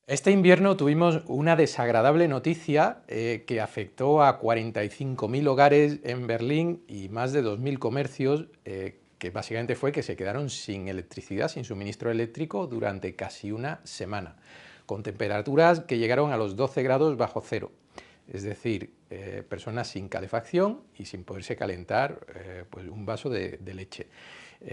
Este invierno tuvimos una desagradable noticia que afectó a 45.000 hogares en Berlín y más de 2.000 comercios, que básicamente fue que se quedaron sin electricidad, sin suministro eléctrico durante casi una semana, con temperaturas que llegaron a los 12 grados bajo cero. Es decir, personas sin calefacción y sin poderse calentar pues un vaso de leche.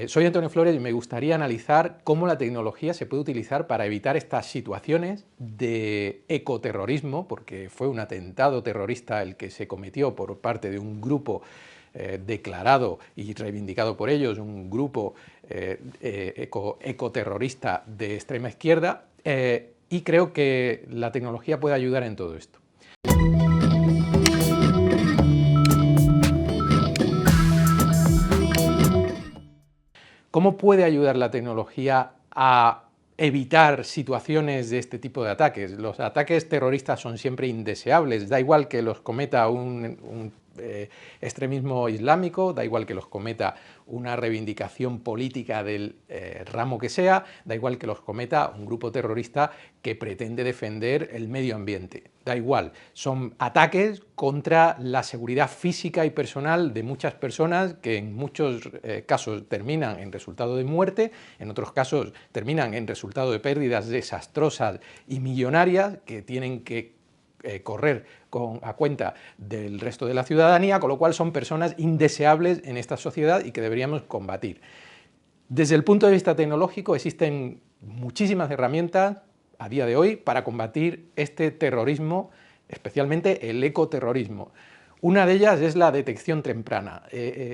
Soy Antonio Flores y me gustaría analizar cómo la tecnología se puede utilizar para evitar estas situaciones de ecoterrorismo, porque fue un atentado terrorista el que se cometió por parte de un grupo declarado y reivindicado por ellos, un grupo ecoterrorista de extrema izquierda, y creo que la tecnología puede ayudar en todo esto. ¿Cómo puede ayudar la tecnología a evitar situaciones de este tipo de ataques? Los ataques terroristas son siempre indeseables, da igual que los cometa un extremismo islámico, da igual que los cometa una reivindicación política del ramo que sea, da igual que los cometa un grupo terrorista que pretende defender el medio ambiente. Da igual, son ataques contra la seguridad física y personal de muchas personas que en muchos casos terminan en resultado de muerte, en otros casos terminan en resultado de pérdidas desastrosas y millonarias que tienen que correr a cuenta del resto de la ciudadanía, con lo cual son personas indeseables en esta sociedad y que deberíamos combatir. Desde el punto de vista tecnológico existen muchísimas herramientas a día de hoy para combatir este terrorismo, especialmente el ecoterrorismo. Una de ellas es la detección temprana.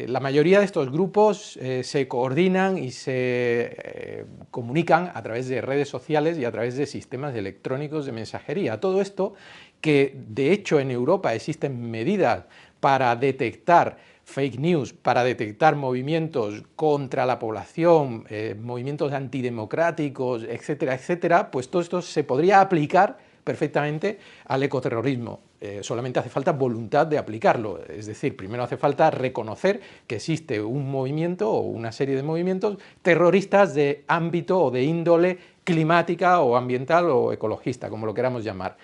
La mayoría de estos grupos se coordinan y se comunican a través de redes sociales y a través de sistemas electrónicos de mensajería. Todo esto que, de hecho, en Europa existen medidas para detectar fake news, para detectar movimientos contra la población, movimientos antidemocráticos, etcétera, etcétera, pues todo esto se podría aplicar perfectamente al ecoterrorismo. Solamente hace falta voluntad de aplicarlo, es decir, primero hace falta reconocer que existe un movimiento o una serie de movimientos terroristas de ámbito o de índole climática o ambiental o ecologista, como lo queramos llamar.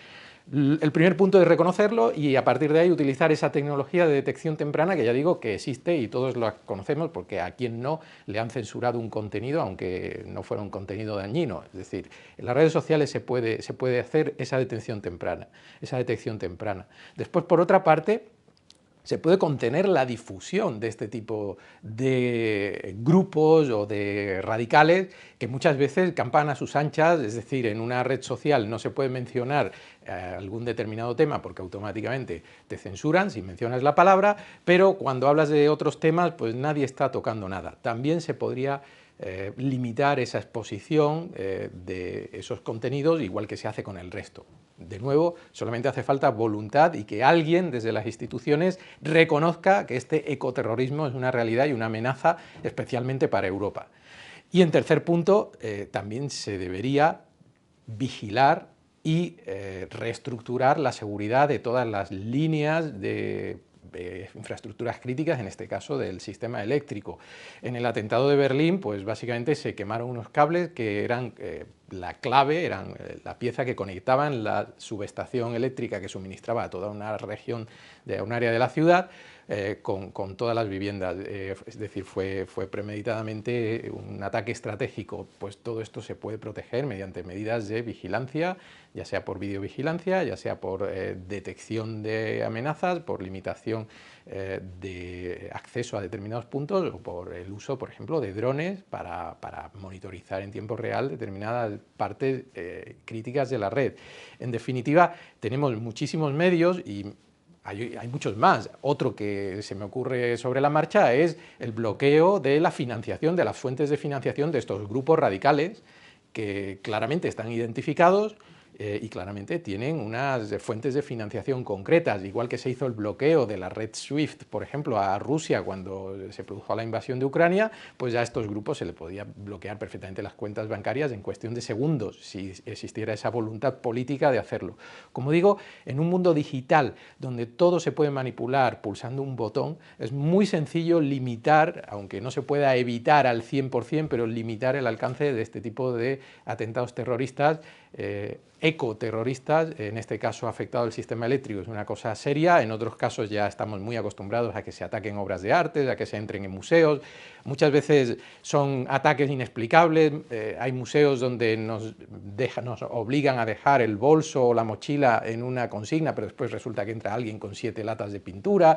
El primer punto es reconocerlo y a partir de ahí utilizar esa tecnología de detección temprana que ya digo que existe y todos la conocemos porque a quien no le han censurado un contenido aunque no fuera un contenido dañino. Es decir, en las redes sociales se puede hacer esa detección temprana. Después, por otra parte, se puede contener la difusión de este tipo de grupos o de radicales que muchas veces campan a sus anchas, es decir, en una red social no se puede mencionar algún determinado tema porque automáticamente te censuran si mencionas la palabra, pero cuando hablas de otros temas pues nadie está tocando nada. También se podría limitar esa exposición de esos contenidos igual que se hace con el resto. De nuevo, solamente hace falta voluntad y que alguien desde las instituciones reconozca que este ecoterrorismo es una realidad y una amenaza especialmente para Europa. Y en tercer punto, también se debería vigilar y reestructurar la seguridad de todas las líneas de infraestructuras críticas, en este caso del sistema eléctrico. En el atentado de Berlín, pues básicamente se quemaron unos cables que eran la clave, eran la pieza que conectaban la subestación eléctrica que suministraba a toda una región, de un área de la ciudad, con todas las viviendas, es decir, fue premeditadamente un ataque estratégico. Pues todo esto se puede proteger mediante medidas de vigilancia, ya sea por videovigilancia, ya sea por detección de amenazas, por limitación de acceso a determinados puntos o por el uso, por ejemplo, de drones para monitorizar en tiempo real determinadas partes críticas de la red. En definitiva, tenemos muchísimos medios y hay muchos más. Otro que se me ocurre sobre la marcha es el bloqueo de la financiación, de las fuentes de financiación de estos grupos radicales que claramente están identificados y claramente tienen unas fuentes de financiación concretas, igual que se hizo el bloqueo de la red SWIFT, por ejemplo, a Rusia cuando se produjo la invasión de Ucrania, pues ya a estos grupos se le podía bloquear perfectamente las cuentas bancarias en cuestión de segundos, si existiera esa voluntad política de hacerlo. Como digo, en un mundo digital donde todo se puede manipular pulsando un botón, es muy sencillo limitar, aunque no se pueda evitar al 100%, pero limitar el alcance de este tipo de atentados terroristas ecoterroristas. En este caso ha afectado el sistema eléctrico, es una cosa seria. En otros casos ya estamos muy acostumbrados a que se ataquen obras de arte, a que se entren en museos. Muchas veces son ataques inexplicables. Hay museos donde nos obligan a dejar el bolso o la mochila en una consigna, pero después resulta que entra alguien con 7 latas de pintura.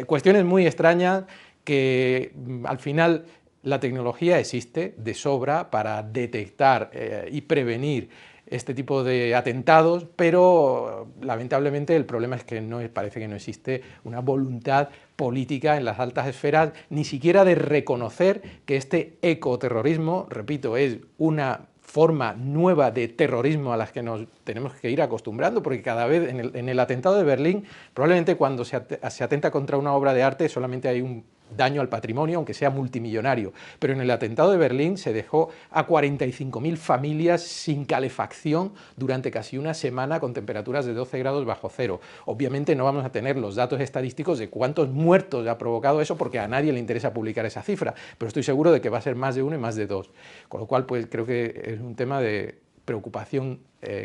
Cuestiones muy extrañas que al final la tecnología existe de sobra para detectar y prevenir este tipo de atentados, pero lamentablemente el problema es que parece que no existe una voluntad política en las altas esferas, ni siquiera de reconocer que este ecoterrorismo, repito, es una forma nueva de terrorismo a las que nos tenemos que ir acostumbrando, porque cada vez en el atentado de Berlín, probablemente cuando se atenta contra una obra de arte solamente hay un daño al patrimonio, aunque sea multimillonario, pero en el atentado de Berlín se dejó a 45.000 familias sin calefacción durante casi una semana con temperaturas de 12 grados bajo cero. Obviamente no vamos a tener los datos estadísticos de cuántos muertos ha provocado eso, porque a nadie le interesa publicar esa cifra, pero estoy seguro de que va a ser más de uno y más de dos, con lo cual pues creo que es un tema de preocupación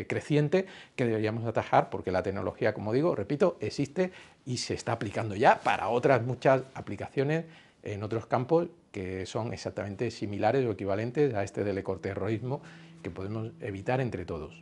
creciente que deberíamos atajar, porque la tecnología, como digo, repito, existe y se está aplicando ya para otras muchas aplicaciones en otros campos que son exactamente similares o equivalentes a este del ecoterrorismo que podemos evitar entre todos.